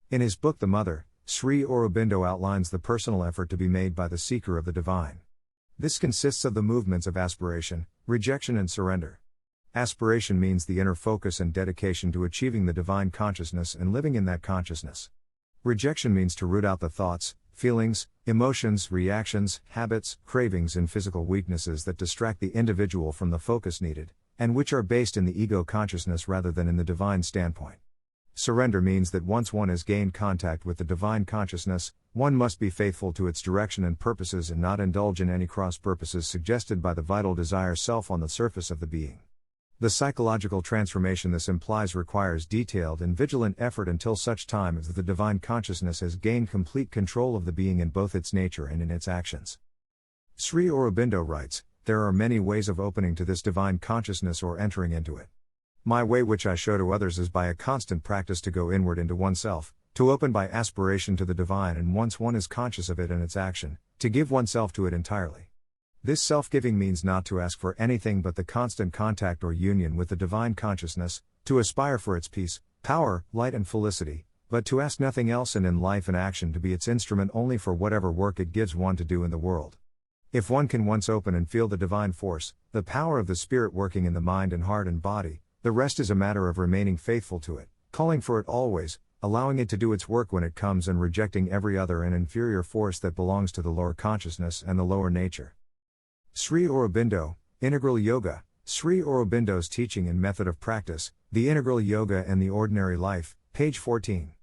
In his book The Mother, Sri Aurobindo outlines the personal effort to be made by the seeker of the divine. This consists of the movements of aspiration, rejection and surrender. Aspiration means the inner focus and dedication to achieving the divine consciousness and living in that consciousness. Rejection means to root out the thoughts, feelings, emotions, reactions, habits, cravings and physical weaknesses that distract the individual from the focus needed, and which are based in the ego consciousness rather than in the divine standpoint. Surrender means that once one has gained contact with the divine consciousness, one must be faithful to its direction and purposes and not indulge in any cross purposes suggested by the vital desire self on the surface of the being. The psychological transformation this implies requires detailed and vigilant effort until such time as the divine consciousness has gained complete control of the being in both its nature and in its actions. Sri Aurobindo writes, "There are many ways of opening to this divine consciousness or entering into it. My way which I show to others is by a constant practice to go inward into oneself, to open by aspiration to the divine and once one is conscious of it and its action, to give oneself to it entirely. This self-giving means not to ask for anything but the constant contact or union with the divine consciousness, to aspire for its peace, power, light and felicity, but to ask nothing else and in life and action to be its instrument only for whatever work it gives one to do in the world. If one can once open and feel the divine force, the power of the Spirit working in the mind and heart and body, the rest is a matter of remaining faithful to it, calling for it always, allowing it to do its work when it comes and rejecting every other and inferior force that belongs to the lower consciousness and the lower nature." Sri Aurobindo, Integral Yoga, Sri Aurobindo's Teaching and Method of Practice, The Integral Yoga and the Ordinary Life, page 14.